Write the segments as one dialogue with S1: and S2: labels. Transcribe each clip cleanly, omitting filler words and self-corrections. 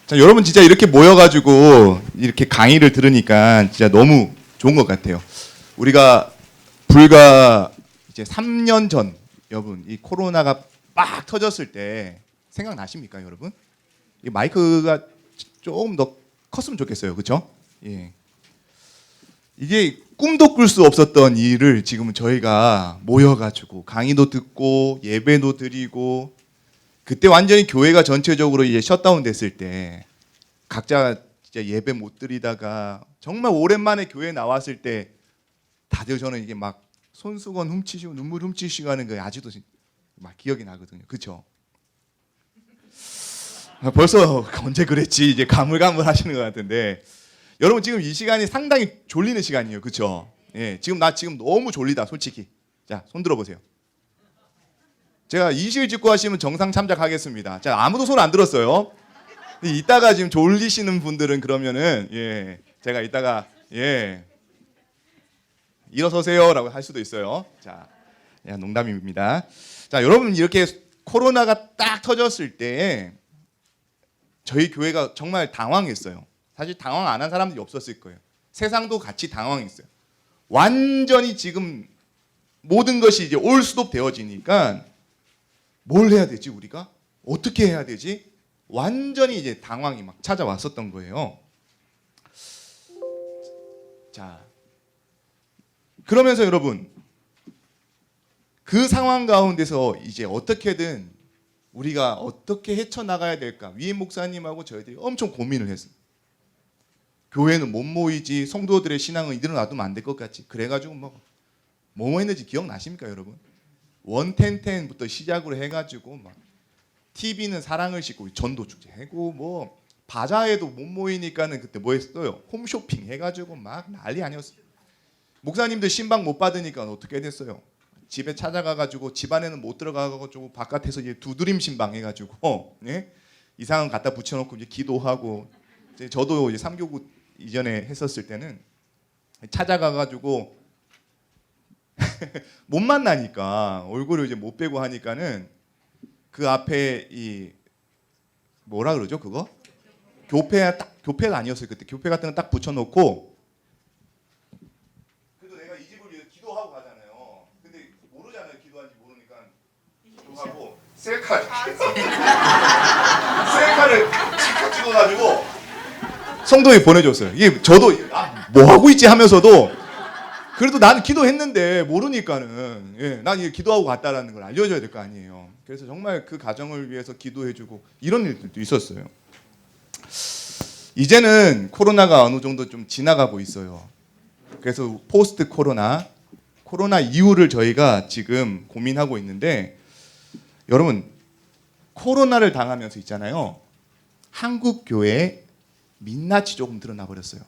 S1: 자, 여러분 진짜 이렇게 모여가지고 이렇게 강의를 들으니까 진짜 너무 좋은 것 같아요. 우리가 불과 이제 3년 전, 여러분 이 코로나가 빡 터졌을 때 생각나십니까, 여러분? 이 마이크가 조금 더 컸으면 좋겠어요, 그렇죠? 예. 이게 꿈도 꿀 수 없었던 일을 지금은 저희가 모여가지고 강의도 듣고 예배도 드리고, 그때 완전히 교회가 전체적으로 이제 셧다운 됐을 때 각자 진짜 예배 못 드리다가 정말 오랜만에 교회 나왔을 때 다들 저는 이게 막 손수건 훔치시고 눈물 훔치시고 하는 거 아직도 막 기억이 나거든요. 그렇죠? 벌써 언제 그랬지 이제 가물가물 하시는 것 같은데, 여러분 지금 이 시간이 상당히 졸리는 시간이에요. 그렇죠? 예, 지금 나 지금 너무 졸리다 솔직히. 자, 손 들어보세요. 제가 이실 직고 하시면 정상 참작하겠습니다. 자, 아무도 손 안 들었어요. 이따가 지금 졸리시는 분들은 그러면은 예, 제가 이따가 예, 일어서세요라고 할 수도 있어요. 자, 야, 농담입니다. 자, 여러분 이렇게 코로나가 딱 터졌을 때 저희 교회가 정말 당황했어요. 사실 당황 안 한 사람들이 없었을 거예요. 세상도 같이 당황했어요. 완전히 지금 모든 것이 이제 올스톱 되어지니까 뭘 해야 되지 우리가? 어떻게 해야 되지? 완전히 이제 당황이 막 찾아왔었던 거예요. 자, 그러면서 여러분 그 상황 가운데서 이제 어떻게든 우리가 어떻게 헤쳐나가야 될까? 위임 목사님하고 저희들이 엄청 고민을 했어요. 교회는 못 모이지, 성도들의 신앙은 이대로 놔두면 안 될 것 같지. 그래가지고 뭐 했는지 기억나십니까 여러분? 110부터 시작으로 해가지고 막 TV는 사랑을 싣고 전도 축제 하고 뭐 바자회도 못 모이니까는 그때 뭐 했어요? 홈쇼핑 해가지고 막 난리 아니었어요. 목사님들 신방 못 받으니까 어떻게 됐어요? 집에 찾아가가지고 집안에는 못 들어가가지고 바깥에서 이제 두드림 신방 해가지고 예? 이상한 갖다 붙여놓고 이제 기도하고, 이제 저도 이제 3교구 이전에 했었을 때는 찾아가가지고 못 만나니까 얼굴을 이제 못 빼고 하니까는 그 앞에 이 뭐라 그러죠 그거? 교패가 아니었어요 그때. 교패 같은 거 딱 붙여놓고, 그래도 내가 이 집을 위해서 기도하고 가잖아요. 근데 모르잖아요. 기도하는지 모르니까 기도하고 셀카를 찍어가지고 성도에 보내줬어요. 이게 저도 뭐 하고 있지 하면서도 그래도 나는 기도했는데 모르니까는 예, 난 이게 기도하고 갔다라는 걸 알려줘야 될 거 아니에요. 그래서 정말 그 가정을 위해서 기도해주고 이런 일들도 있었어요. 이제는 코로나가 어느 정도 좀 지나가고 있어요. 그래서 포스트 코로나 이후를 저희가 지금 고민하고 있는데, 여러분 코로나를 당하면서 있잖아요. 한국 교회에 민낯이 조금 드러나 버렸어요.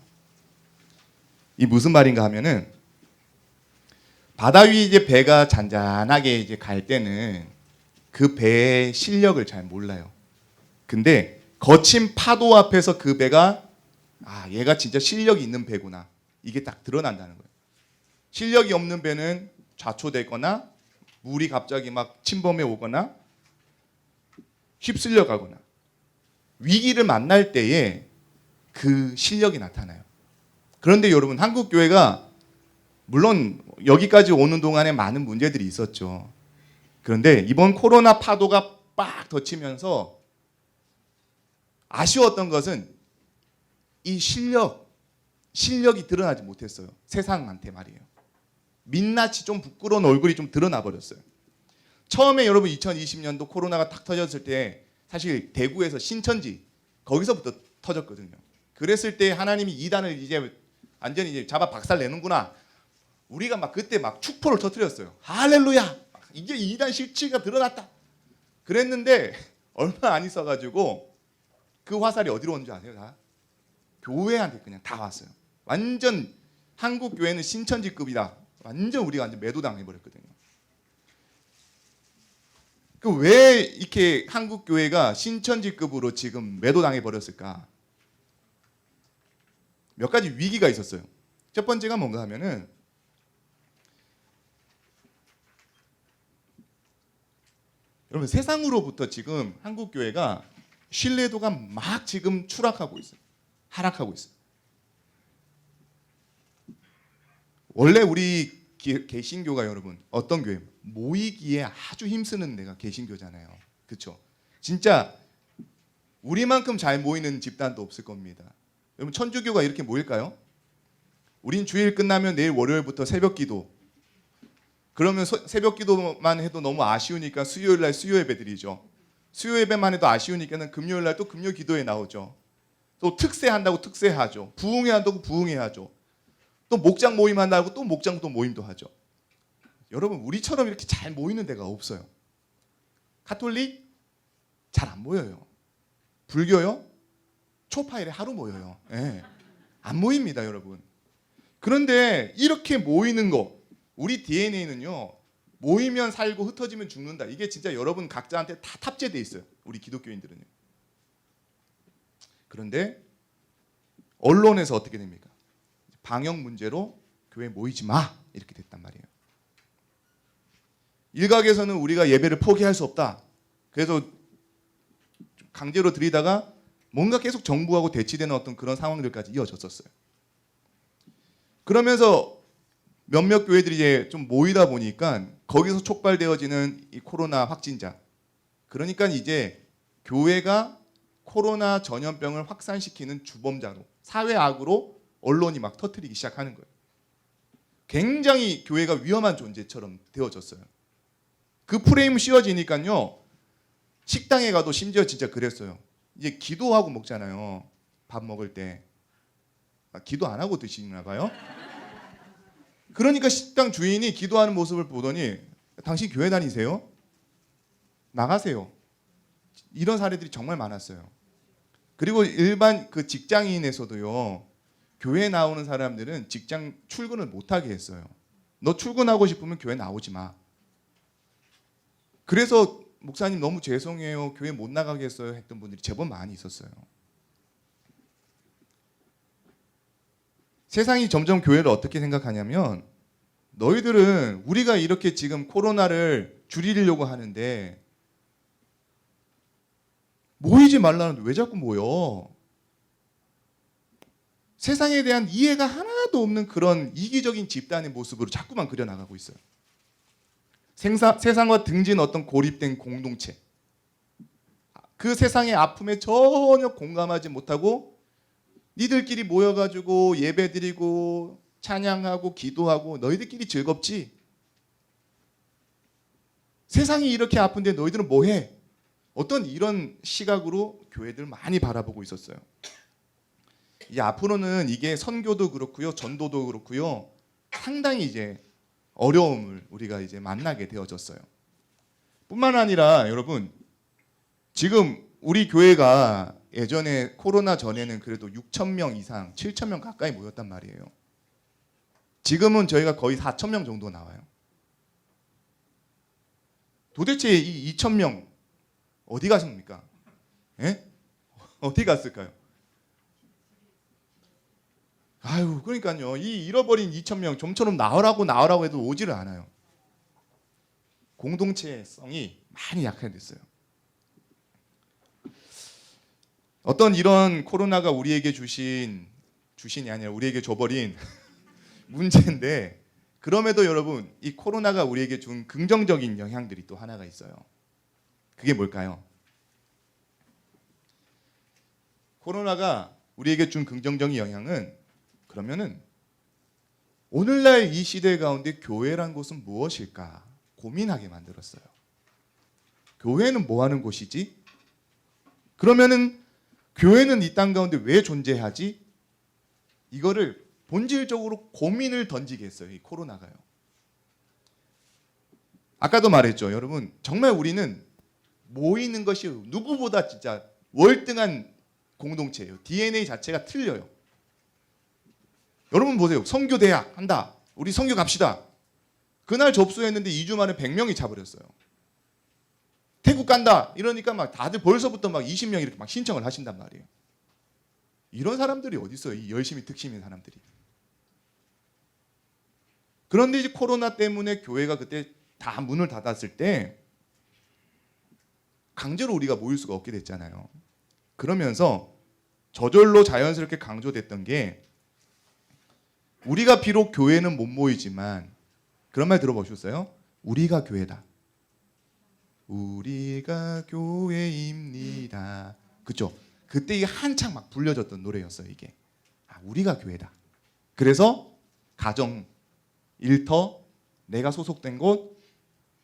S1: 이 무슨 말인가 하면은, 바다 위 이제 배가 잔잔하게 이제 갈 때는 그 배의 실력을 잘 몰라요. 근데 거친 파도 앞에서 그 배가 얘가 진짜 실력이 있는 배구나, 이게 딱 드러난다는 거예요. 실력이 없는 배는 좌초되거나 물이 갑자기 막 침범해 오거나 휩쓸려 가거나 위기를 만날 때에 그 실력이 나타나요. 그런데 여러분 한국 교회가 물론 여기까지 오는 동안에 많은 문제들이 있었죠. 그런데 이번 코로나 파도가 빡 덮치면서 아쉬웠던 것은 이 실력이 드러나지 못했어요. 세상한테 말이에요. 민낯이 좀 부끄러운 얼굴이 좀 드러나 버렸어요. 처음에 여러분 2020년도 코로나가 탁 터졌을 때 사실 대구에서 신천지 거기서부터 터졌거든요. 그랬을 때 하나님이 이단을 이제 완전히 이제 잡아 박살 내는구나. 우리가 막 그때 막 축포를 터뜨렸어요. 할렐루야! 이제 이단 실체가 드러났다. 그랬는데 얼마 안 있어가지고 그 화살이 어디로 온 줄 아세요? 다 교회한테 그냥 다 왔어요. 완전 한국 교회는 신천지급이다. 완전 우리가 완전 매도당해 버렸거든요. 그 왜 이렇게 한국 교회가 신천지급으로 지금 매도당해 버렸을까? 몇 가지 위기가 있었어요. 첫 번째가 뭔가 하면은, 여러분 세상으로부터 지금 한국 교회가 신뢰도가 막 지금 추락하고 있어요. 하락하고 있어요. 원래 우리 개신교가 여러분 어떤 교회? 모이기에 아주 힘쓰는 데가 개신교잖아요. 그렇죠? 진짜 우리만큼 잘 모이는 집단도 없을 겁니다. 여러분 천주교가 이렇게 모일까요? 우린 주일 끝나면 내일 월요일부터 새벽 기도. 그러면 새벽 기도만 해도 너무 아쉬우니까 수요일 날 수요 예배 드리죠. 수요 예배만 해도 아쉬우니까는 금요일 날 또 금요 기도에 나오죠. 또 특세 한다고 특세하죠. 부흥회 한다고 부흥회 하죠. 또 목장 모임 한다고 또 목장 또 모임도 하죠. 여러분 우리처럼 이렇게 잘 모이는 데가 없어요. 가톨릭 잘 안 모여요. 불교요? 초파일에 하루 모여요. 예. 안 모입니다, 여러분. 그런데 이렇게 모이는 거, 우리 DNA는요. 모이면 살고 흩어지면 죽는다. 이게 진짜 여러분 각자한테 다 탑재돼 있어요. 우리 기독교인들은요. 그런데 언론에서 어떻게 됩니까? 방역 문제로 교회 모이지 마 이렇게 됐단 말이에요. 일각에서는 우리가 예배를 포기할 수 없다. 그래서 강제로 드리다가 뭔가 계속 정부하고 대치되는 어떤 그런 상황들까지 이어졌었어요. 그러면서 몇몇 교회들이 이제 좀 모이다 보니까 거기서 촉발되어지는 이 코로나 확진자. 그러니까 이제 교회가 코로나 전염병을 확산시키는 주범자로 사회 악으로 언론이 막 터뜨리기 시작하는 거예요. 굉장히 교회가 위험한 존재처럼 되어졌어요. 그 프레임 씌워지니까요. 식당에 가도 심지어 진짜 그랬어요. 이제 기도하고 먹잖아요. 밥 먹을 때. 기도 안 하고 드시나 봐요. 그러니까 식당 주인이 기도하는 모습을 보더니 당신 교회 다니세요? 나가세요. 이런 사례들이 정말 많았어요. 그리고 일반 그 직장인에서도요. 교회 나오는 사람들은 직장 출근을 못하게 했어요. 너 출근하고 싶으면 교회 나오지 마. 그래서 목사님 너무 죄송해요. 교회 못 나가겠어요. 했던 분들이 제법 많이 있었어요. 세상이 점점 교회를 어떻게 생각하냐면 너희들은 우리가 이렇게 지금 코로나를 줄이려고 하는데 모이지 말라는데 왜 자꾸 모여? 세상에 대한 이해가 하나도 없는 그런 이기적인 집단의 모습으로 자꾸만 그려나가고 있어요. 세상과 등진 어떤 고립된 공동체. 그 세상의 아픔에 전혀 공감하지 못하고 니들끼리 모여가지고 예배드리고 찬양하고 기도하고 너희들끼리 즐겁지. 세상이 이렇게 아픈데 너희들은 뭐해? 어떤 이런 시각으로 교회들 많이 바라보고 있었어요. 이 앞으로는 이게 선교도 그렇고요, 전도도 그렇고요, 상당히 이제 어려움을 우리가 이제 만나게 되어졌어요. 뿐만 아니라 여러분 지금 우리 교회가 예전에 코로나 전에는 그래도 6,000명 이상, 7,000명 가까이 모였단 말이에요. 지금은 저희가 거의 4,000명 정도 나와요. 도대체 이 2,000명 어디 가십니까? 예? 어디 갔을까요? 아유, 그러니까요. 이 잃어버린 2,000명 좀처럼 나오라고 해도 오지를 않아요. 공동체성이 많이 약화됐어요. 어떤 이런 코로나가 우리에게 주신이 아니라 우리에게 줘버린 문제인데 그럼에도 여러분 이 코로나가 우리에게 준 긍정적인 영향들이 또 하나가 있어요. 그게 뭘까요? 코로나가 우리에게 준 긍정적인 영향은 그러면은 오늘날 이 시대 가운데 교회란 곳은 무엇일까 고민하게 만들었어요. 교회는 뭐 하는 곳이지? 그러면은 교회는 이 땅 가운데 왜 존재하지? 이거를 본질적으로 고민을 던지게 했어요. 이 코로나가요. 아까도 말했죠. 여러분 정말 우리는 모이는 것이 누구보다 진짜 월등한 공동체예요. DNA 자체가 틀려요. 여러분 보세요. 선교대학 한다. 우리 선교 갑시다. 그날 접수했는데 2주 만에 100명이 차버렸어요. 태국 간다. 이러니까 막 다들 벌써부터 막 20명 이렇게 막 신청을 하신단 말이에요. 이런 사람들이 어디 있어요? 이 열심히 특심인 사람들이. 그런데 이제 코로나 때문에 교회가 그때 다 문을 닫았을 때 강제로 우리가 모일 수가 없게 됐잖아요. 그러면서 저절로 자연스럽게 강조됐던 게 우리가 비록 교회는 못 모이지만 그런 말 들어보셨어요? 우리가 교회다. 우리가 교회입니다. 그죠? 그때 이게 한창 막 불려졌던 노래였어요. 이게 우리가 교회다. 그래서 가정, 일터, 내가 소속된 곳,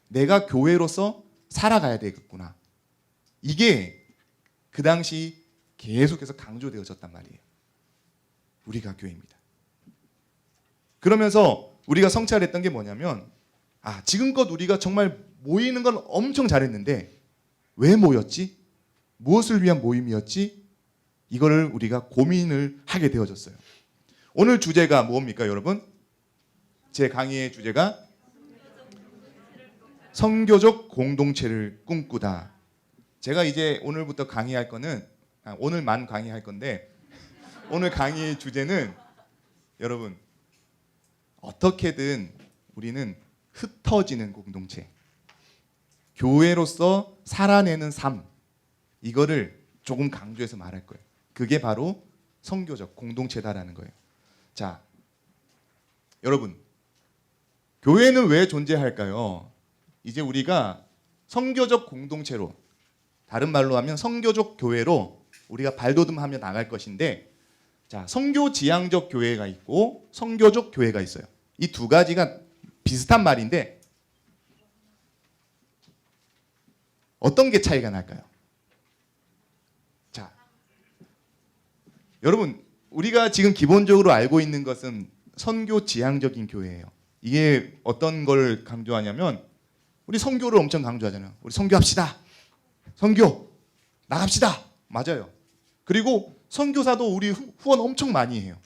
S1: 내가 교회로서 살아가야 되겠구나. 이게 그 당시 계속해서 강조되어졌단 말이에요. 우리가 교회입니다. 그러면서 우리가 성찰했던 게 뭐냐면 지금껏 우리가 정말 모이는 건 엄청 잘했는데 왜 모였지? 무엇을 위한 모임이었지? 이거를 우리가 고민을 하게 되어졌어요. 오늘 주제가 뭡니까, 여러분? 제 강의의 주제가 선교적 공동체를 꿈꾸다. 제가 이제 오늘부터 강의할 거는 오늘만 강의할 건데 오늘 강의의 주제는 여러분 어떻게든 우리는 흩어지는 공동체, 교회로서 살아내는 삶, 이거를 조금 강조해서 말할 거예요. 그게 바로 선교적 공동체다라는 거예요. 자, 여러분, 교회는 왜 존재할까요? 이제 우리가 선교적 공동체로, 다른 말로 하면 선교적 교회로 우리가 발돋움하며 나갈 것인데, 자, 선교 지향적 교회가 있고 선교적 교회가 있어요. 이 두 가지가 비슷한 말인데 어떤 게 차이가 날까요? 자, 여러분, 우리가 지금 기본적으로 알고 있는 것은 선교 지향적인 교회예요. 이게 어떤 걸 강조하냐면 우리 선교를 엄청 강조하잖아요. 우리 선교합시다. 선교 나갑시다. 맞아요. 그리고 선교사도 우리 후원 엄청 많이 해요.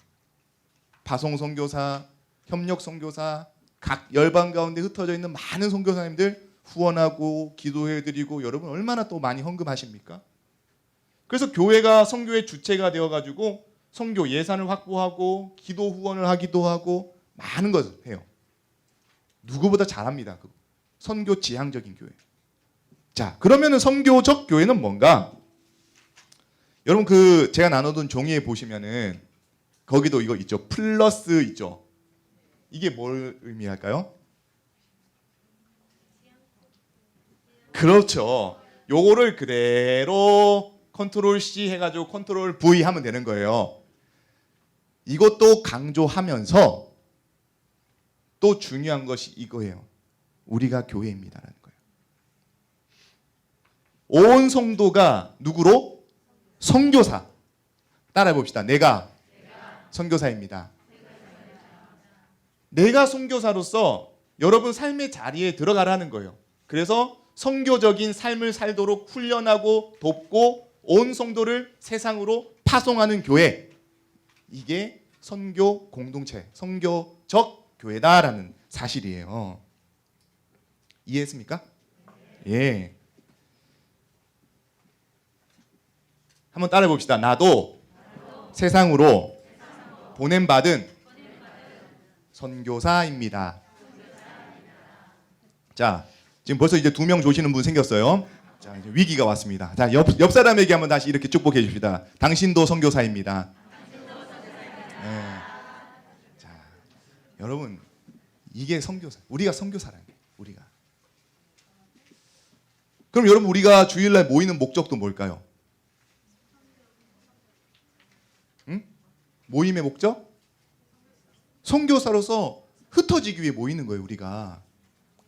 S1: 파송 선교사, 협력 선교사, 각 열방 가운데 흩어져 있는 많은 선교사님들 후원하고 기도해드리고 여러분 얼마나 또 많이 헌금하십니까? 그래서 교회가 선교의 주체가 되어가지고 선교 예산을 확보하고 기도 후원을 하기도 하고 많은 것을 해요. 누구보다 잘합니다. 선교 지향적인 교회. 자, 그러면은 선교적 교회는 뭔가? 여러분 제가 나눠둔 종이에 보시면은 거기도 이거 있죠. 플러스 있죠. 이게 뭘 의미할까요? 그렇죠. 요거를 그대로 컨트롤 C 해가지고 컨트롤 V 하면 되는 거예요. 이것도 강조하면서 또 중요한 것이 이거예요. 우리가 교회입니다라는 거예요. 온 성도가 누구로? 선교사. 따라해 봅시다. 내가 선교사입니다. 내가 선교사로서 여러분 삶의 자리에 들어가라는 거예요. 그래서 선교적인 삶을 살도록 훈련하고 돕고 온 성도를 세상으로 파송하는 교회. 이게 선교 공동체, 선교적 교회다라는 사실이에요. 이해했습니까? 예. 한번 따라해 봅시다. 나도 세상으로 보냄받은 선교사입니다. 자, 지금 벌써 이제 2명 조시는 분 생겼어요. 자, 이제 위기가 왔습니다. 자, 옆 사람에게 한번 다시 이렇게 축복해 주십시다. 당신도 선교사입니다. 네. 자, 여러분, 이게 선교사. 우리가 선교사라는 거예요. 우리가. 그럼 여러분, 우리가 주일날 모이는 목적도 뭘까요? 응? 모임의 목적? 선교사로서 흩어지기 위해 모이는 거예요. 우리가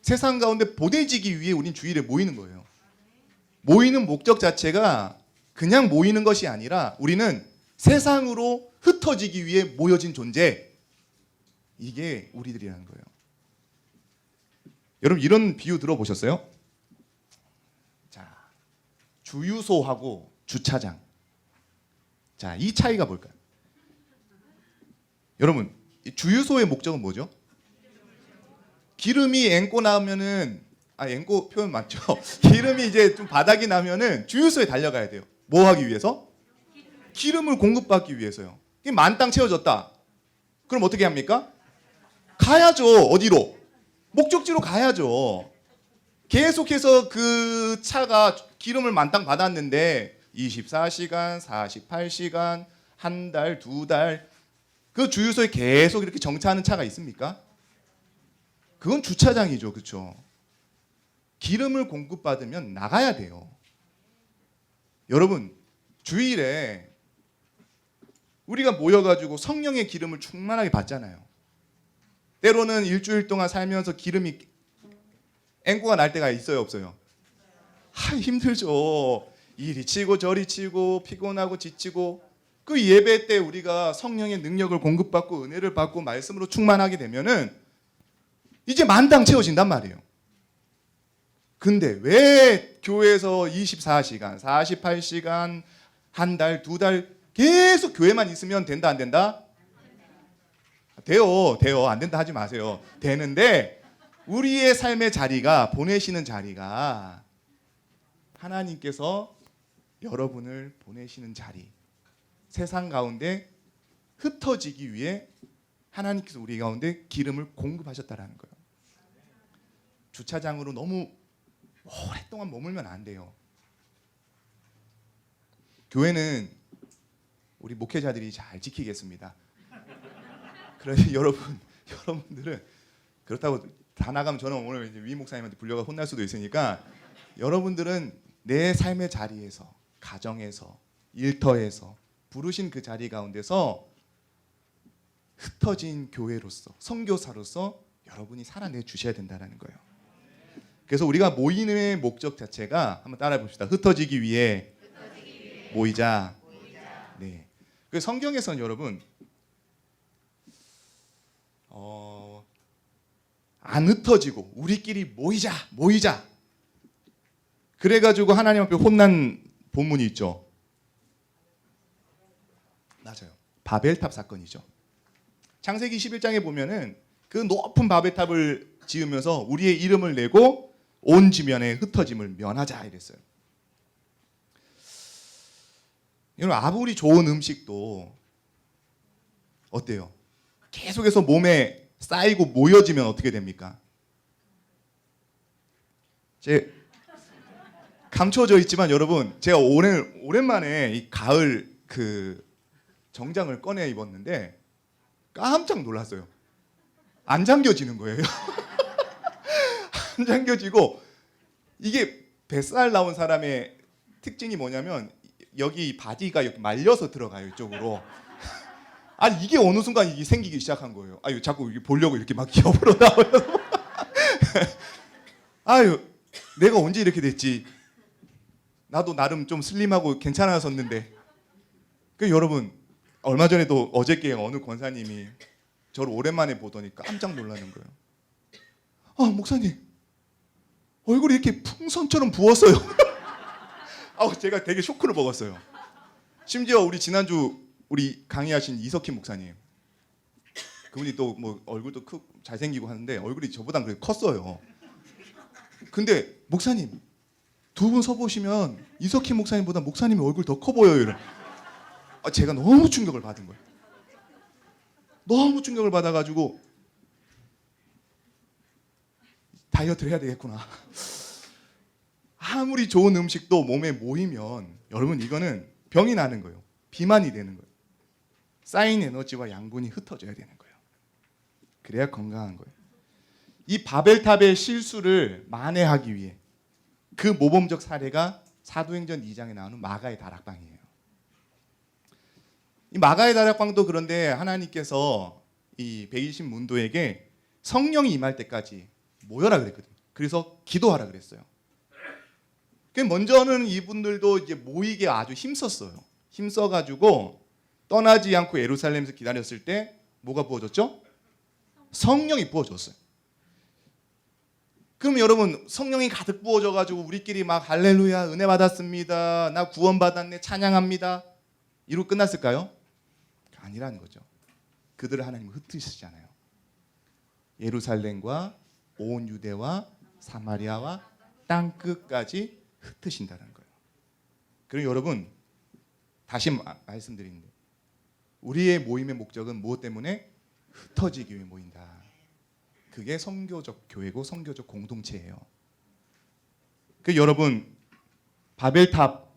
S1: 세상 가운데 보내지기 위해 우린 주일에 모이는 거예요. 모이는 목적 자체가 그냥 모이는 것이 아니라 우리는 세상으로 흩어지기 위해 모여진 존재. 이게 우리들이라는 거예요. 여러분 이런 비유 들어보셨어요? 자, 주유소하고 주차장. 자, 이 차이가 뭘까요? 여러분, 주유소의 목적은 뭐죠? 기름이 앵꼬 나면은 앵꼬 표현 맞죠? 기름이 이제 좀 바닥이 나면은 주유소에 달려가야 돼요. 뭐 하기 위해서? 기름을 공급받기 위해서요. 만땅 채워졌다. 그럼 어떻게 합니까? 가야죠. 어디로? 목적지로 가야죠. 계속해서 그 차가 기름을 만땅 받았는데 24시간, 48시간, 한 달, 두 달 그 주유소에 계속 이렇게 정차하는 차가 있습니까? 그건 주차장이죠. 그렇죠? 기름을 공급받으면 나가야 돼요. 여러분, 주일에 우리가 모여가지고 성령의 기름을 충만하게 받잖아요. 때로는 일주일 동안 살면서 기름이 앵꼬가 날 때가 있어요, 없어요? 힘들죠. 이리 치고 저리 치고 피곤하고 지치고 그 예배 때 우리가 성령의 능력을 공급받고 은혜를 받고 말씀으로 충만하게 되면은 이제 만당 채워진단 말이에요. 근데 왜 교회에서 24시간, 48시간, 한 달, 두 달 계속 교회만 있으면 된다 안 된다? 돼요. 안 된다 하지 마세요. 되는데 우리의 삶의 자리가 보내시는 자리가 하나님께서 여러분을 보내시는 자리, 세상 가운데 흩어지기 위해 하나님께서 우리 가운데 기름을 공급하셨다라는 거예요. 주차장으로 너무 오랫동안 머물면 안 돼요. 교회는 우리 목회자들이 잘 지키겠습니다. 그러니 여러분들은 그렇다고 다 나가면 저는 오늘 이제 위 목사님한테 불려가 혼날 수도 있으니까 여러분들은 내 삶의 자리에서, 가정에서, 일터에서 부르신 그 자리 가운데서 흩어진 교회로서, 선교사로서 여러분이 살아내 주셔야 된다는 거예요. 그래서 우리가 모이는 목적 자체가 한번 따라해 봅시다. 흩어지기 위해 모이자. 네. 그 성경에서는 여러분 안 흩어지고 우리끼리 모이자. 그래가지고 하나님 앞에 혼난 본문이 있죠. 맞아요. 바벨탑 사건이죠. 창세기 11장에 보면은 그 높은 바벨탑을 지으면서 우리의 이름을 내고 온 지면에 흩어짐을 면하자 이랬어요. 여러분 아무리 좋은 음식도 어때요? 계속해서 몸에 쌓이고 모여지면 어떻게 됩니까? 제 감춰져 있지만 여러분 제가 오랜만에 이 가을 그 정장을 꺼내 입었는데 깜짝 놀랐어요. 안 잠겨지는 거예요. 안 잠겨지고 이게 뱃살 나온 사람의 특징이 뭐냐면 여기 바디가 이렇게 말려서 들어가요 이쪽으로. 아니 이게 어느 순간 이게 생기기 시작한 거예요. 아유 자꾸 보려고 이렇게 막 옆으로 나와요. 아유 내가 언제 이렇게 됐지? 나도 나름 좀 슬림하고 괜찮아졌는데. 그 여러분 얼마 전에도 어저께 어느 권사님이 저를 오랜만에 보더니 깜짝 놀라는 거예요. 아 목사님 얼굴이 이렇게 풍선처럼 부었어요. 제가 되게 쇼크를 먹었어요. 심지어 우리 지난주 우리 강의하신 이석희 목사님 그분이 또 뭐 얼굴도 크고 잘생기고 하는데 얼굴이 저보다 그래도 컸어요. 근데 목사님 두 분 서보시면 이석희 목사님보다 목사님의 얼굴 더 커 보여요. 이런. 제가 너무 충격을 받은 거예요. 너무 충격을 받아가지고 다이어트를 해야 되겠구나. 아무리 좋은 음식도 몸에 모이면 여러분 이거는 병이 나는 거예요. 비만이 되는 거예요. 쌓인 에너지와 양분이 흩어져야 되는 거예요. 그래야 건강한 거예요. 이 바벨탑의 실수를 만회하기 위해 그 모범적 사례가 사도행전 2장에 나오는 마가의 다락방이에요. 이 마가의 다락방도 그런데 하나님께서 이 120문도에게 성령이 임할 때까지 모여라 그랬거든요. 그래서 기도하라 그랬어요. 먼저는 이분들도 이제 모이게 아주 힘썼어요. 힘써가지고 떠나지 않고 예루살렘에서 기다렸을 때 뭐가 부어졌죠? 성령이 부어졌어요. 그럼 여러분 성령이 가득 부어져가지고 우리끼리 막 할렐루야 은혜 받았습니다. 나 구원 받았네 찬양합니다. 이로 끝났을까요? 아니라는 거죠. 그들을 하나님은 흩으시잖아요. 예루살렘과 온 유대와 사마리아와 땅 끝까지 흩으신다는 거예요. 그리고 여러분 다시 말씀드리는데 우리의 모임의 목적은 무엇 때문에? 흩어지기 위해 모인다. 그게 선교적 교회고 선교적 공동체예요. 그 여러분 바벨탑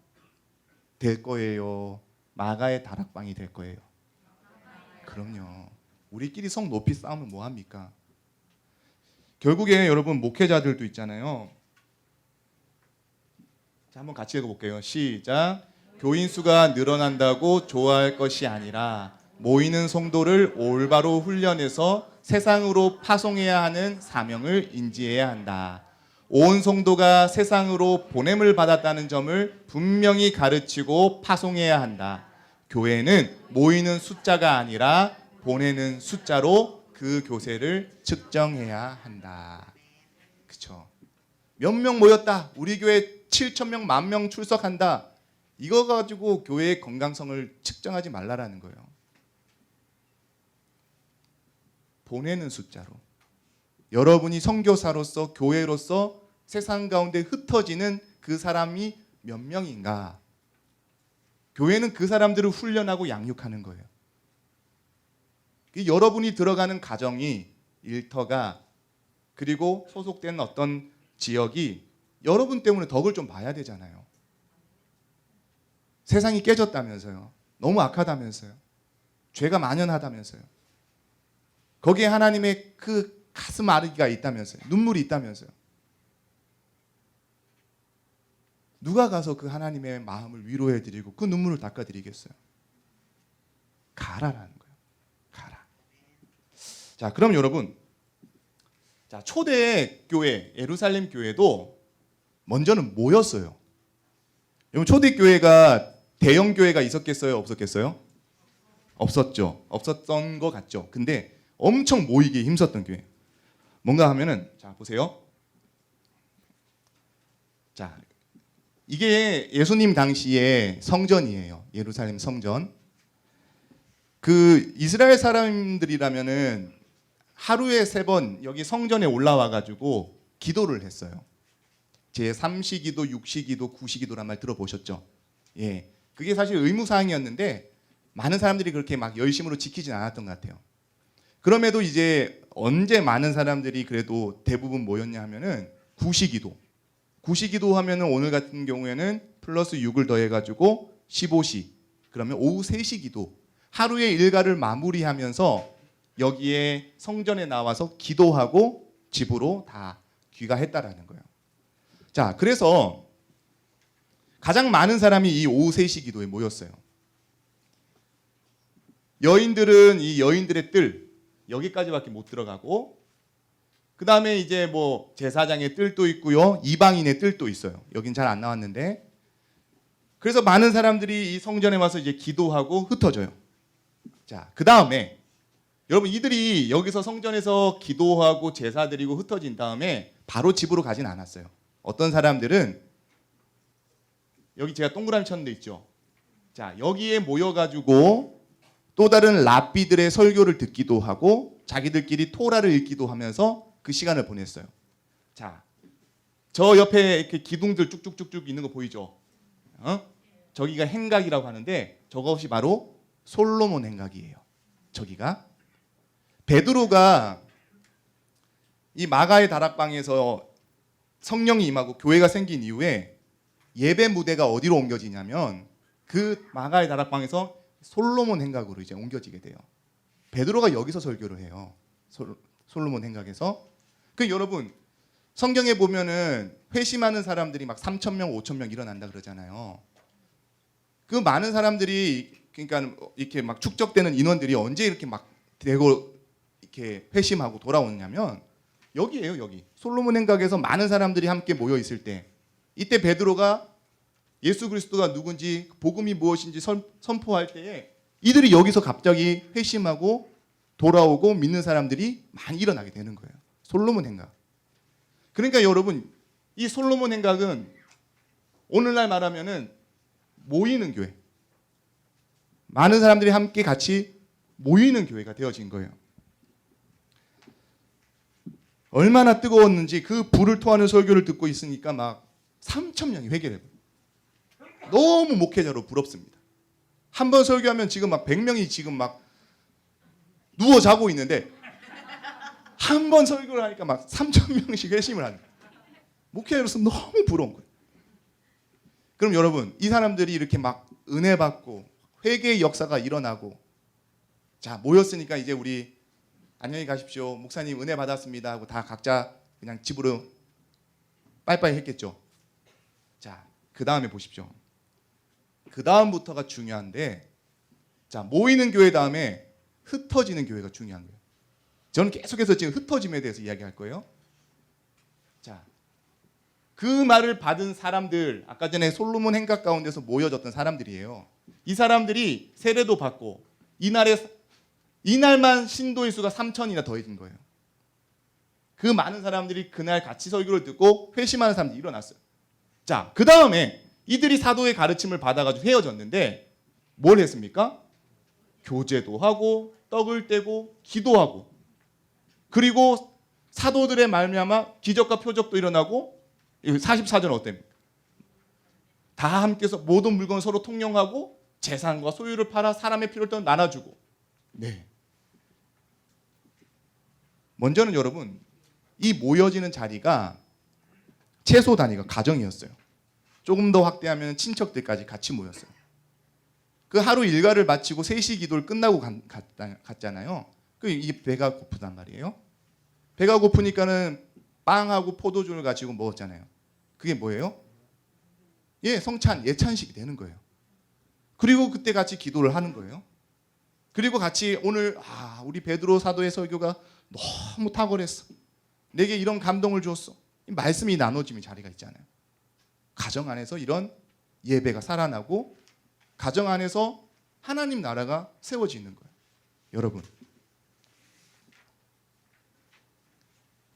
S1: 될 거예요? 마가의 다락방이 될 거예요? 그럼요. 우리끼리 성 높이 싸우면 뭐 합니까? 결국에 여러분 목회자들도 있잖아요. 자, 한번 같이 읽어볼게요. 시작. 교인 수가 늘어난다고 좋아할 것이 아니라 모이는 성도를 올바로 훈련해서 세상으로 파송해야 하는 사명을 인지해야 한다. 온 성도가 세상으로 보냄을 받았다는 점을 분명히 가르치고 파송해야 한다. 교회는 모이는 숫자가 아니라 보내는 숫자로 그 교세를 측정해야 한다. 그렇죠? 몇 명 모였다. 우리 교회 7,000명, 10,000명 출석한다. 이거 가지고 교회의 건강성을 측정하지 말라라는 거예요. 보내는 숫자로. 여러분이 선교사로서 교회로서 세상 가운데 흩어지는 그 사람이 몇 명인가? 교회는 그 사람들을 훈련하고 양육하는 거예요. 여러분이 들어가는 가정이, 일터가, 그리고 소속된 어떤 지역이 여러분 때문에 덕을 좀 봐야 되잖아요. 세상이 깨졌다면서요. 너무 악하다면서요. 죄가 만연하다면서요. 거기에 하나님의 그 가슴 아르기가 있다면서요. 눈물이 있다면서요. 누가 가서 그 하나님의 마음을 위로해드리고 그 눈물을 닦아드리겠어요? 가라라는 거예요. 가라. 자, 그럼 여러분, 자, 초대 교회, 예루살렘 교회도 먼저는 모였어요. 여러분, 초대 교회가 대형 교회가 있었겠어요? 없었겠어요? 없었죠. 없었던 것 같죠. 근데 엄청 모이기에 힘썼던 교회. 뭔가 하면은, 자, 보세요. 자, 이게 예수님 당시의 성전이에요. 예루살렘 성전. 그 이스라엘 사람들이라면은 하루에 3번 여기 성전에 올라와 가지고 기도를 했어요. 제 3시기도, 6시기도, 9시기도란 말 들어보셨죠? 예. 그게 사실 의무 사항이었는데 많은 사람들이 그렇게 막 열심으로 지키진 않았던 것 같아요. 그럼에도 이제 언제 많은 사람들이 그래도 대부분 모였냐 하면은 9시기도. 9시기도 하면은 오늘 같은 경우에는 플러스 6을 더해 가지고 15시. 그러면 오후 3시 기도. 하루의 일과를 마무리하면서 여기에 성전에 나와서 기도하고 집으로 다 귀가했다라는 거예요. 자, 그래서 가장 많은 사람이 이 오후 3시 기도에 모였어요. 여인들은 이 여인들의 뜰 여기까지밖에 못 들어가고, 그 다음에 이제 뭐 제사장의 뜰도 있고요, 이방인의 뜰도 있어요. 여긴 잘 안 나왔는데, 그래서 많은 사람들이 이 성전에 와서 이제 기도하고 흩어져요. 자, 그 다음에 여러분, 이들이 여기서 성전에서 기도하고 제사 드리고 흩어진 다음에 바로 집으로 가진 않았어요. 어떤 사람들은 여기 제가 동그라미 쳤는 데 있죠. 자, 여기에 모여가지고 또 다른 랍비들의 설교를 듣기도 하고 자기들끼리 토라를 읽기도 하면서 그 시간을 보냈어요. 자, 저 옆에 이렇게 기둥들 쭉쭉쭉쭉 있는 거 보이죠? 저기가 행각이라고 하는데 저것이 바로 솔로몬 행각이에요. 저기가 베드로가 이 마가의 다락방에서 성령이 임하고 교회가 생긴 이후에 예배 무대가 어디로 옮겨지냐면 그 마가의 다락방에서 솔로몬 행각으로 이제 옮겨지게 돼요. 베드로가 여기서 설교를 해요. 솔로몬 행각에서. 그 여러분, 성경에 보면은 회심하는 사람들이 막 3,000명, 5,000명 일어난다 그러잖아요. 그 많은 사람들이, 그러니까 이렇게 막 축적되는 인원들이 언제 이렇게 막 되고 이렇게 회심하고 돌아오냐면 여기에요, 여기. 솔로몬 행각에서 많은 사람들이 함께 모여 있을 때, 이때 베드로가 예수 그리스도가 누군지, 복음이 무엇인지 선포할 때에 이들이 여기서 갑자기 회심하고 돌아오고 믿는 사람들이 많이 일어나게 되는 거예요. 솔로몬 행각. 그러니까 여러분, 이 솔로몬 행각은 오늘날 말하면은 모이는 교회, 많은 사람들이 함께 같이 모이는 교회가 되어진 거예요. 얼마나 뜨거웠는지 그 불을 토하는 설교를 듣고 있으니까 막 3,000명이 회개를 해요. 너무 목회자로 부럽습니다. 한 번 설교하면 지금 막 100명이 지금 막 누워 자고 있는데 한 번 설교를 하니까 막 3,000명씩 회심을 하는 거예요. 목회자로서 너무 부러운 거예요. 그럼 여러분, 이 사람들이 이렇게 막 은혜 받고 회개의 역사가 일어나고, 자 모였으니까 이제 우리 안녕히 가십시오, 목사님 은혜 받았습니다 하고 다 각자 그냥 집으로 빠이빠이 했겠죠. 자, 그 다음에 보십시오. 그 다음부터가 중요한데, 자 모이는 교회 다음에 흩어지는 교회가 중요한 거예요. 저는 계속해서 지금 흩어짐에 대해서 이야기할 거예요. 자, 그 말을 받은 사람들, 아까 전에 솔로몬 행각 가운데서 모여졌던 사람들이에요. 이 사람들이 세례도 받고 이날만 신도의 수가 3,000이나 더해진 거예요. 그 많은 사람들이 그날 같이 설교를 듣고 회심하는 사람들이 일어났어요. 자, 그 다음에 이들이 사도의 가르침을 받아가지고 헤어졌는데 뭘 했습니까? 교제도 하고 떡을 떼고 기도하고, 그리고 사도들의 말미암아 기적과 표적도 일어나고, 44절 어때요? 다 함께서 모든 물건을 서로 통용하고 재산과 소유를 팔아 사람의 필요를 또 나눠주고. 네. 먼저는 여러분, 이 모여지는 자리가 최소 단위가 가정이었어요. 조금 더 확대하면 친척들까지 같이 모였어요. 그 하루 일과를 마치고 3시 기도를 끝나고 갔잖아요. 이 배가 고프단 말이에요. 배가 고프니까는 빵하고 포도주를 가지고 먹었잖아요. 그게 뭐예요? 예, 성찬, 예찬식이 되는 거예요. 그리고 그때 같이 기도를 하는 거예요. 그리고 같이 오늘 우리 베드로 사도의 설교가 너무 탁월했어, 내게 이런 감동을 줬어, 말씀이 나눠지는 자리가 있잖아요. 가정 안에서 이런 예배가 살아나고 가정 안에서 하나님 나라가 세워지는 거예요. 여러분,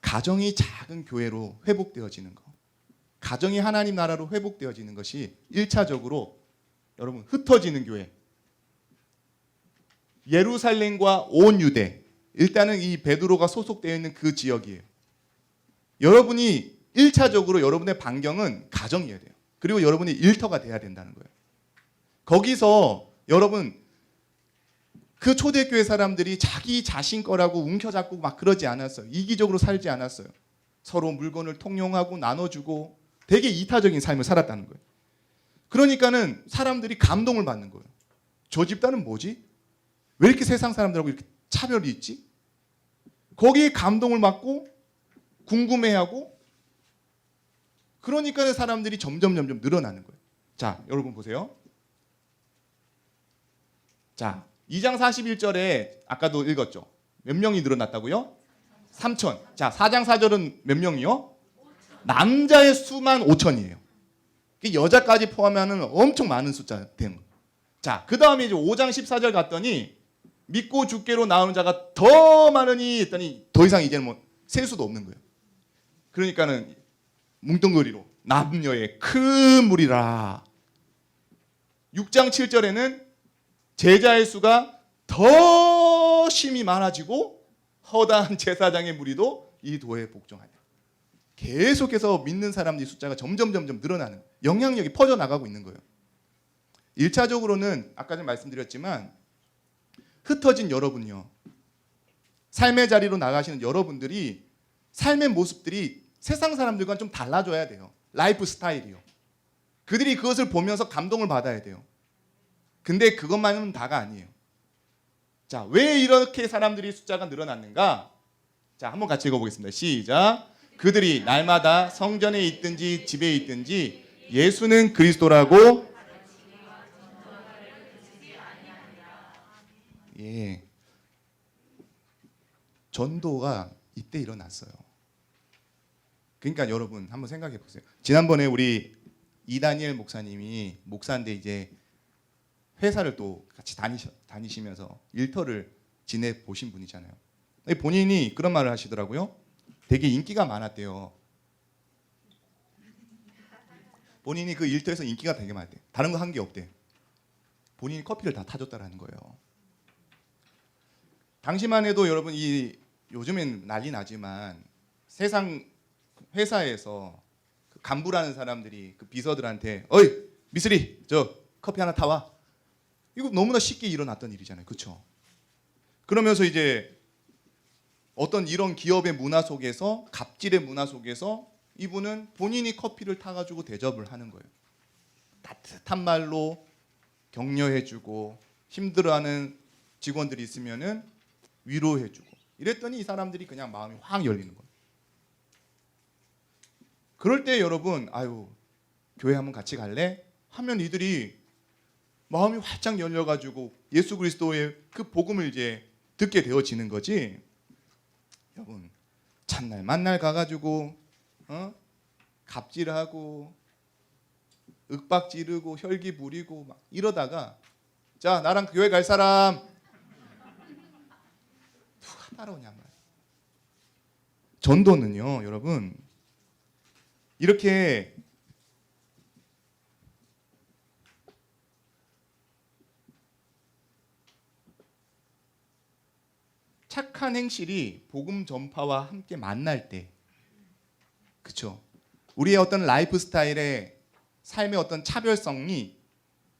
S1: 가정이 작은 교회로 회복되어지는 거, 가정이 하나님 나라로 회복되어지는 것이 1차적으로 여러분 흩어지는 교회, 예루살렘과 온 유대, 일단은 이 베드로가 소속되어 있는 그 지역이에요. 여러분이 1차적으로 여러분의 반경은 가정이어야 돼요. 그리고 여러분이 일터가 돼야 된다는 거예요. 거기서 여러분, 그 초대교회 사람들이 자기 자신 거라고 움켜잡고 막 그러지 않았어요. 이기적으로 살지 않았어요. 서로 물건을 통용하고 나눠주고 되게 이타적인 삶을 살았다는 거예요. 그러니까는 사람들이 감동을 받는 거예요. 저 집단은 뭐지? 왜 이렇게 세상 사람들하고 이렇게 차별이 있지? 거기에 감동을 받고 궁금해하고, 그러니까 사람들이 점점 늘어나는 거예요. 자, 여러분 보세요. 자, 2장 41절에 아까도 읽었죠. 몇 명이 늘어났다고요? 3,000. 자, 4장 4절은 몇 명이요? 남자의 수만 5,000이에요. 여자까지 포함하면 엄청 많은 숫자 되는 거예요. 자, 그 다음에 이제 5장 14절 갔더니 믿고 주께로 나오는 자가 더 많으니 했더니 더 이상 이제는 뭐 셀 수도 없는 거예요. 그러니까는 뭉뚱그리로 남녀의 큰 무리라. 6장 7절에는 제자의 수가 더 심히 많아지고 허다한 제사장의 무리도 이 도에 복종하냐. 계속해서 믿는 사람들의 숫자가 점점 늘어나는, 영향력이 퍼져나가고 있는 거예요. 1차적으로는 아까 전에 말씀드렸지만 흩어진 여러분요, 삶의 자리로 나가시는 여러분들이 삶의 모습들이 세상 사람들과는 좀 달라져야 돼요. 라이프 스타일이요. 그들이 그것을 보면서 감동을 받아야 돼요. 근데 그것만은 다가 아니에요. 자, 왜 이렇게 사람들이 숫자가 늘어났는가? 자, 한번 같이 읽어보겠습니다. 시작. 그들이 날마다 성전에 있든지 집에 있든지 예수는 그리스도라고. 예, 전도가 이때 일어났어요. 그러니까 여러분 한번 생각해 보세요. 지난번에 우리 이다니엘 목사님이 목사인데 이제 회사를 또 같이 다니시면서 일터를 지내 보신 분이잖아요. 본인이 그런 말을 하시더라고요. 되게 인기가 많았대요. 본인이 그 일터에서 인기가 되게 많았대요. 다른 거 한 게 없대요. 본인이 커피를 다 타줬다라는 거예요. 당시만 해도 여러분, 이 요즘엔 난리 나지만 세상 회사에서 그 간부라는 사람들이 그 비서들한테 어이 미쓰리 저 커피 하나 타와, 이거 너무나 쉽게 일어났던 일이잖아요. 그렇죠? 그러면서 이제 어떤 이런 기업의 문화 속에서, 갑질의 문화 속에서 이분은 본인이 커피를 타가지고 대접을 하는 거예요. 따뜻한 말로 격려해주고 힘들어하는 직원들이 있으면은 위로해주고 이랬더니 이 사람들이 그냥 마음이 확 열리는 거예요. 그럴 때 여러분 아유 교회 한번 같이 갈래? 하면 이들이 마음이 활짝 열려가지고 예수 그리스도의 그 복음을 이제 듣게 되어지는 거지. 여러분 찬날 만날 가가지고 갑질하고 윽박 지르고 혈기 부리고 막 이러다가 자 나랑 교회 갈 사람 누가 따라오냐 말이에요. 전도는요 여러분 이렇게 착한 행실이 복음 전파와 함께 만날 때 그렇죠. 우리의 어떤 라이프 스타일의 삶의 어떤 차별성이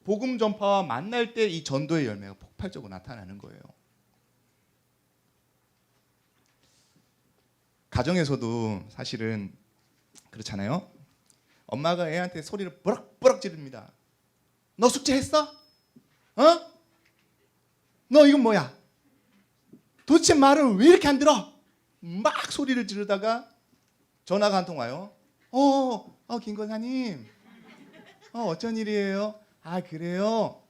S1: 복음 전파와 만날 때 이 전도의 열매가 폭발적으로 나타나는 거예요. 가정에서도 사실은 그렇잖아요. 엄마가 애한테 소리를 버럭버럭 지릅니다. 너 숙제했어? 어? 너 이건 뭐야? 도대체 말을 왜 이렇게 안 들어? 막 소리를 지르다가 전화가 한 통 와요. 김권사님. 어쩐 일이에요? 아 그래요?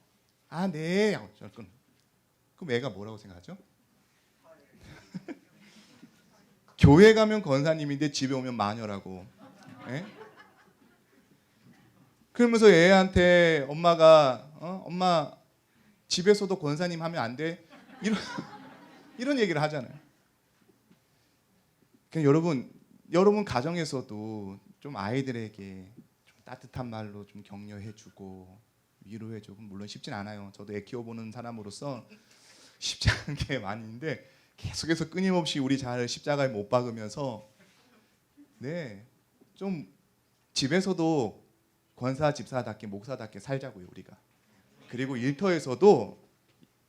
S1: 아 네. 그럼 애가 뭐라고 생각하죠? 교회 가면 권사님인데 집에 오면 마녀라고. 예? 그러면서 애한테 엄마가 엄마 집에서도 권사님 하면 안 돼? 이런 얘기를 하잖아요. 그러니까 여러분 가정에서도 좀 아이들에게 좀 따뜻한 말로 좀 격려해주고 위로해주고 물론 쉽진 않아요. 저도 애 키워보는 사람으로서 쉽지 않은 게 많이 있는데 계속해서 끊임없이 우리 잘 십자가에 못 박으면서 좀 집에서도 권사 집사답게 목사답게 살자고요 우리가. 그리고 일터에서도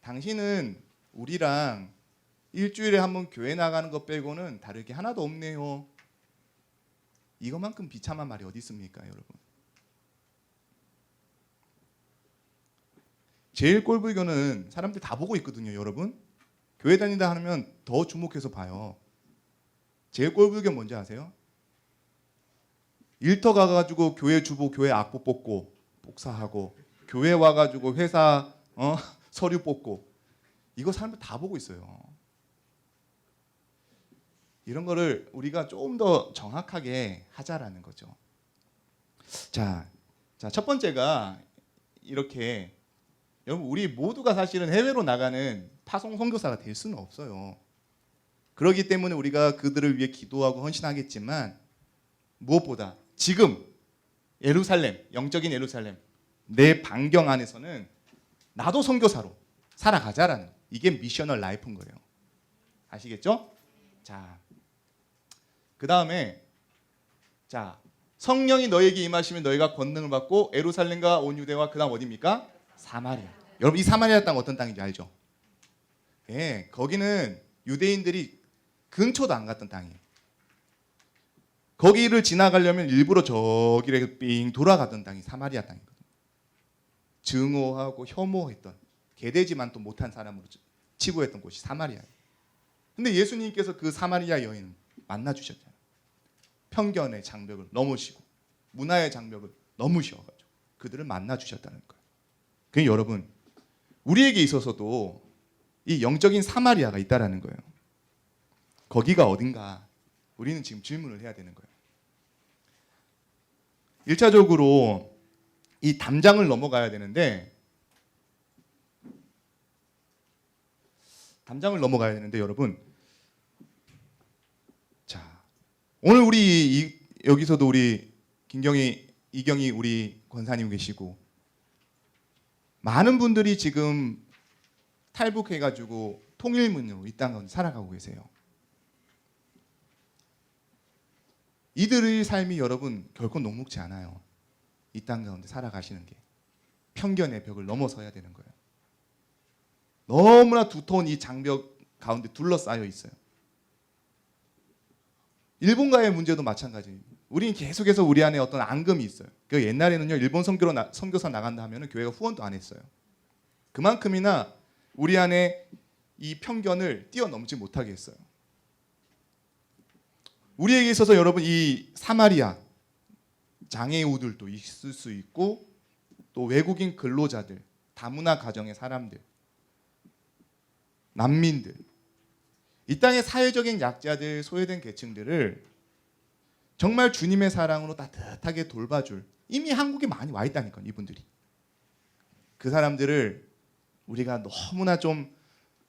S1: 당신은 우리랑 일주일에 한 번 교회 나가는 것 빼고는 다를 게 하나도 없네요. 이것만큼 비참한 말이 어디 있습니까 여러분. 제일 꼴불견은 사람들 다 보고 있거든요 여러분. 교회 다닌다 하면 더 주목해서 봐요. 제일 꼴불견 뭔지 아세요? 일터 가가지고 교회 주보 교회 악보 뽑고 복사하고 교회 와가지고 회사 서류 뽑고 이거 사람들 다 보고 있어요. 이런 거를 우리가 조금 더 정확하게 하자라는 거죠. 자, 첫 번째가 이렇게 여러분 우리 모두가 사실은 해외로 나가는 파송 선교사가 될 수는 없어요. 그렇기 때문에 우리가 그들을 위해 기도하고 헌신하겠지만 무엇보다 지금 예루살렘, 영적인 예루살렘 내 반경 안에서는 나도 선교사로 살아가자라는 이게 미셔널 라이프인 거예요. 아시겠죠? 자, 그 다음에 성령이 너에게 임하시면 너희가 권능을 받고 예루살렘과 온 유대와 그 다음 어디입니까? 사마리아. 여러분 이 사마리아 땅 어떤 땅인지 알죠? 예, 거기는 유대인들이 근처도 안 갔던 땅이에요. 거기를 지나가려면 일부러 저기를 삥 돌아가던 땅이 사마리아 땅이거든요. 증오하고 혐오했던 개돼지만 또 못한 사람으로 치부했던 곳이 사마리아예요. 근데 예수님께서 그 사마리아 여인을 만나주셨잖아요. 편견의 장벽을 넘으시고 문화의 장벽을 넘으셔가지고 그들을 만나주셨다는 거예요. 그러니까 여러분 우리에게 있어서도 이 영적인 사마리아가 있다라는 거예요. 거기가 어딘가 우리는 지금 질문을 해야 되는 거예요. 1차적으로 이 담장을 넘어가야 되는데 여러분 자 오늘 우리 여기서도 우리 이경희 우리 권사님 계시고 많은 분들이 지금 탈북해가지고 통일문으로 이 땅 가운데 살아가고 계세요. 이들의 삶이 여러분 결코 녹록지 않아요. 이 땅 가운데 살아가시는 게 편견의 벽을 넘어서야 되는 거예요. 너무나 두터운 이 장벽 가운데 둘러싸여 있어요. 일본과의 문제도 마찬가지입니다. 우리는 계속해서 우리 안에 어떤 앙금이 있어요. 그 옛날에는요 일본 선교사 나간다 하면은 교회가 후원도 안 했어요. 그만큼이나 우리 안에 이 편견을 뛰어넘지 못하게 했어요. 우리에게 있어서 여러분 이 사마리아 장애우들도 있을 수 있고 또 외국인 근로자들, 다문화 가정의 사람들, 난민들, 이 땅의 사회적인 약자들, 소외된 계층들을 정말 주님의 사랑으로 따뜻하게 돌봐줄, 이미 한국에 많이 와 있다니까요. 이분들이. 그 사람들을 우리가 너무나 좀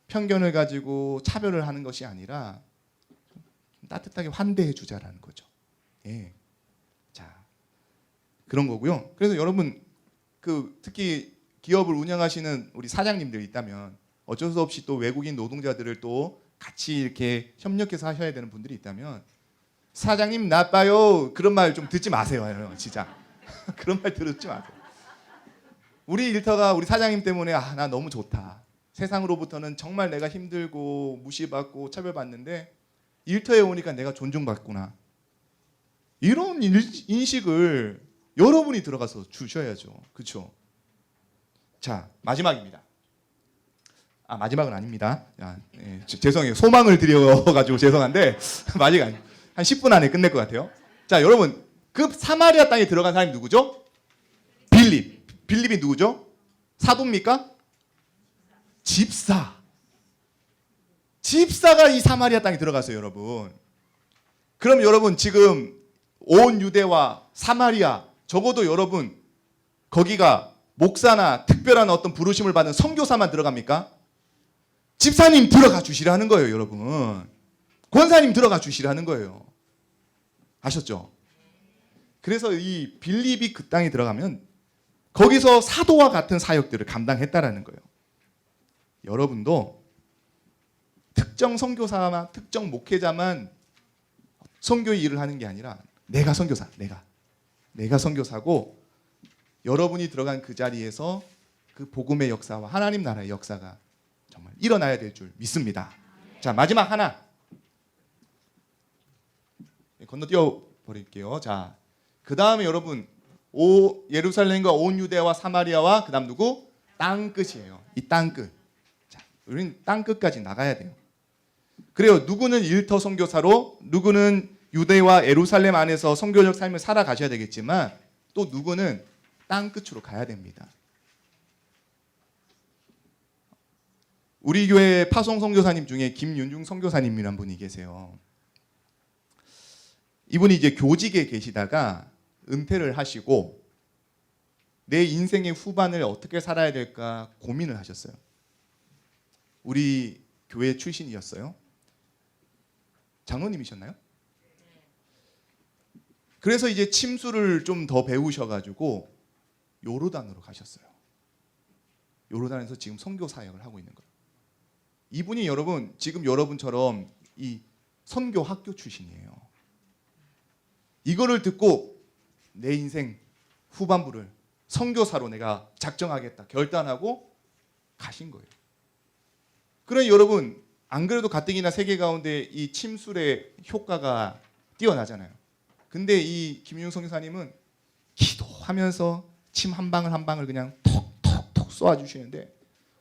S1: 편견을 가지고 차별을 하는 것이 아니라 따뜻하게 환대해 주자라는 거죠. 예. 자, 그런 거고요. 그래서 여러분 특히 기업을 운영하시는 우리 사장님들 있다면 어쩔 수 없이 또 외국인 노동자들을 또 같이 이렇게 협력해서 하셔야 되는 분들이 있다면 사장님 나빠요 그런 말 좀 듣지 마세요. 진짜 그런 말 듣지 마세요. 우리 일터가 우리 사장님 때문에 나 너무 좋다. 세상으로부터는 정말 내가 힘들고 무시받고 차별받는데 일터에 오니까 내가 존중받구나. 이런 인식을 여러분이 들어가서 주셔야죠. 그렇죠? 자, 마지막입니다. 마지막은 아닙니다. 죄송해요. 소망을 드려가지고 죄송한데 마지막 아니에요. 한 10분 안에 끝낼 것 같아요. 자, 여러분 그 사마리아 땅에 들어간 사람이 누구죠? 빌립. 빌립이 누구죠? 사도입니까? 집사. 집사가 이 사마리아 땅에 들어갔어요, 여러분. 그럼 여러분 지금 온 유대와 사마리아 적어도 여러분 거기가 목사나 특별한 어떤 부르심을 받은 선교사만 들어갑니까? 집사님 들어가 주시라는 거예요, 여러분. 권사님 들어가 주시라는 거예요. 아셨죠? 그래서 이 빌립이 그 땅에 들어가면 거기서 사도와 같은 사역들을 감당했다라는 거예요. 여러분도 특정 선교사나 특정 목회자만 선교의 일을 하는 게 아니라 내가 선교사, 내가 선교사고 여러분이 들어간 그 자리에서 그 복음의 역사와 하나님 나라의 역사가 정말 일어나야 될 줄 믿습니다. 자, 마지막 하나 건너뛰어 버릴게요. 자, 그 다음에 여러분 예루살렘과 온 유대와 사마리아와 그 다음 누구? 땅끝이에요. 이 땅끝. 자, 우리는 땅끝까지 나가야 돼요. 그래요. 누구는 일터 선교사로, 누구는 유대와 예루살렘 안에서 선교적 삶을 살아가셔야 되겠지만 또 누구는 땅끝으로 가야 됩니다. 우리 교회 파송 선교사님 중에 김윤중 선교사님이란 분이 계세요. 이분이 이제 교직에 계시다가 은퇴를 하시고 내 인생의 후반을 어떻게 살아야 될까 고민을 하셨어요. 우리 교회 출신이었어요. 장로님이셨나요? 그래서 이제 침수를 좀 더 배우셔가지고 요르단으로 가셨어요. 요르단에서 지금 선교 사역을 하고 있는 거예요. 이분이 여러분 지금 여러분처럼 이 선교 학교 출신이에요. 이거를 듣고 내 인생 후반부를 선교사로 내가 작정하겠다 결단하고 가신 거예요. 그러니 여러분 안 그래도 가뜩이나 세계 가운데 이 침술의 효과가 뛰어나잖아요. 근데 이 김윤중 선교사님은 기도하면서 침 한 방울 한 방울 그냥 톡톡톡 쏘아주시는데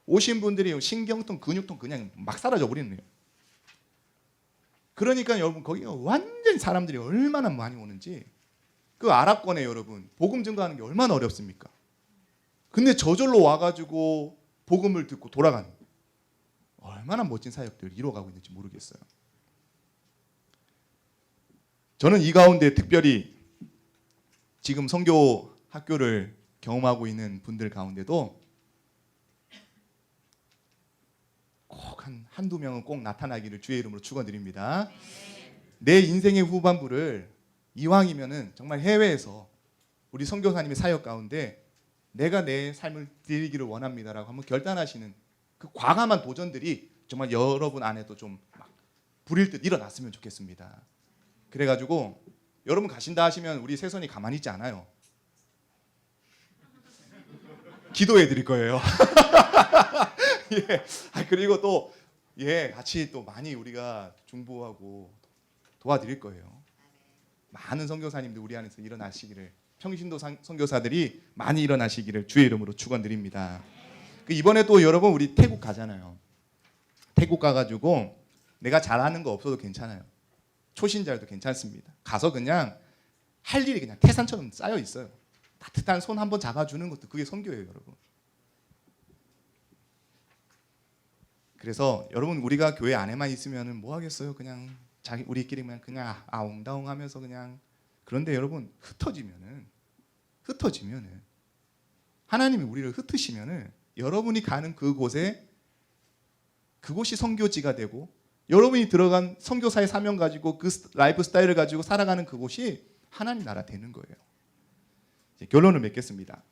S1: 오신 분들이 신경통, 근육통 그냥 막 사라져 버리는 거예요. 그러니까 여러분 거기가 완전히 사람들이 얼마나 많이 오는지 그 아랍권에 여러분 복음 증거하는 게 얼마나 어렵습니까? 근데 저절로 와가지고 복음을 듣고 돌아가는 얼마나 멋진 사역들을 이루어가고 있는지 모르겠어요. 저는 이 가운데 특별히 지금 선교 학교를 경험하고 있는 분들 가운데도 꼭 한두 명은 꼭 나타나기를 주의 이름으로 축원드립니다. 내 인생의 후반부를 이왕이면은 정말 해외에서 우리 선교사님의 사역 가운데 내가 내 삶을 드리기를 원합니다라고 한번 결단하시는 그 과감한 도전들이 정말 여러분 안에도 좀 막 불일 듯 일어났으면 좋겠습니다. 그래가지고 여러분 가신다 하시면 우리 새선이 가만히 있지 않아요. 기도해 드릴 거예요. 예. 그리고 또 같이 또 많이 우리가 중보하고 도와드릴 거예요. 많은 선교사님들 우리 안에서 일어나시기를, 평신도 선교사들이 많이 일어나시기를 주의 이름으로 축원드립니다. 이번에 또 여러분 우리 태국 가잖아요. 태국 가가지고 내가 잘하는 거 없어도 괜찮아요. 초신자여도 괜찮습니다. 가서 그냥 할 일이 그냥 태산처럼 쌓여 있어요. 따뜻한 손 한번 잡아주는 것도 그게 선교예요, 여러분. 그래서 여러분 우리가 교회 안에만 있으면은 뭐 하겠어요? 그냥 우리끼리 그냥 아웅다웅하면서 그냥. 그런데 여러분 흩어지면은 하나님이 우리를 흩으시면은 여러분이 가는 그곳이 선교지가 되고 여러분이 들어간 선교사의 사명 가지고 그 라이프 스타일을 가지고 살아가는 그곳이 하나님 나라 되는 거예요. 이제 결론을 맺겠습니다.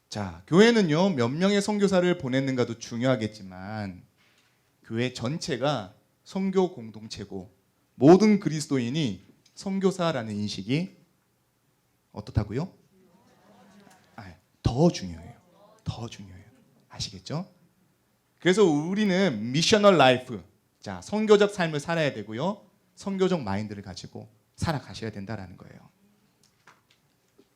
S1: 자, 교회는요 몇 명의 선교사를 보냈는가도 중요하겠지만 교회 전체가 선교 공동체고 모든 그리스도인이 선교사라는 인식이 어떻다고요? 더 중요해요. 더 중요해요. 아시겠죠? 그래서 우리는 미셔널 라이프, 자 선교적 삶을 살아야 되고요. 선교적 마인드를 가지고 살아가셔야 된다라는 거예요.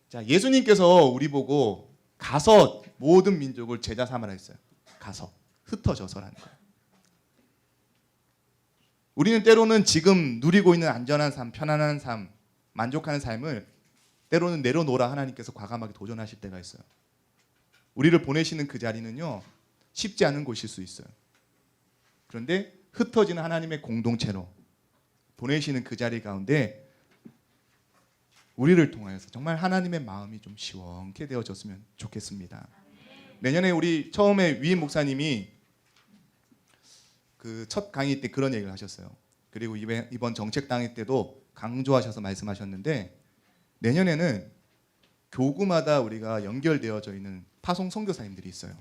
S1: 자 예수님께서 우리 보고 가서 모든 민족을 제자 삼으라 했어요. 가서 흩어져서라는 거예요. 우리는 때로는 지금 누리고 있는 안전한 삶, 편안한 삶, 만족하는 삶을 때로는 내려놓으라 하나님께서 과감하게 도전하실 때가 있어요. 우리를 보내시는 그 자리는요 쉽지 않은 곳일 수 있어요. 그런데 흩어지는 하나님의 공동체로 보내시는 그 자리 가운데 우리를 통하여서 정말 하나님의 마음이 좀 시원케 되어졌으면 좋겠습니다. 내년에 우리 처음에 위임 목사님이 그 첫 강의 때 그런 얘기를 하셨어요. 그리고 이번 정책 강의 때도 강조하셔서 말씀하셨는데 내년에는 교구마다 우리가 연결되어져 있는 파송 선교사님들이 있어요.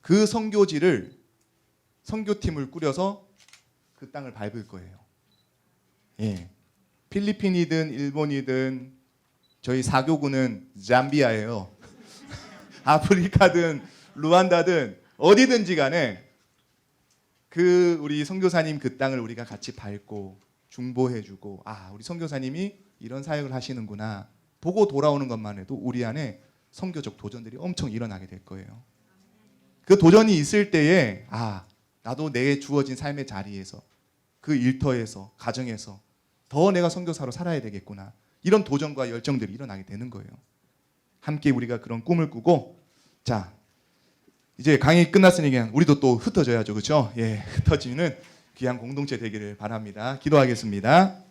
S1: 그 선교지를 선교팀을 꾸려서 그 땅을 밟을 거예요. 예. 필리핀이든 일본이든 저희 사교구는 잠비아예요. 아프리카든 루안다든 어디든지 간에 그 우리 선교사님 그 땅을 우리가 같이 밟고 중보해주고 우리 선교사님이 이런 사역을 하시는구나 보고 돌아오는 것만 해도 우리 안에 선교적 도전들이 엄청 일어나게 될 거예요. 그 도전이 있을 때에 나도 내 주어진 삶의 자리에서 그 일터에서 가정에서 더 내가 선교사로 살아야 되겠구나 이런 도전과 열정들이 일어나게 되는 거예요. 함께 우리가 그런 꿈을 꾸고 자 이제 강의 끝났으니 그냥 우리도 또 흩어져야죠, 그렇죠? 예, 흩어지는 귀한 공동체 되기를 바랍니다. 기도하겠습니다.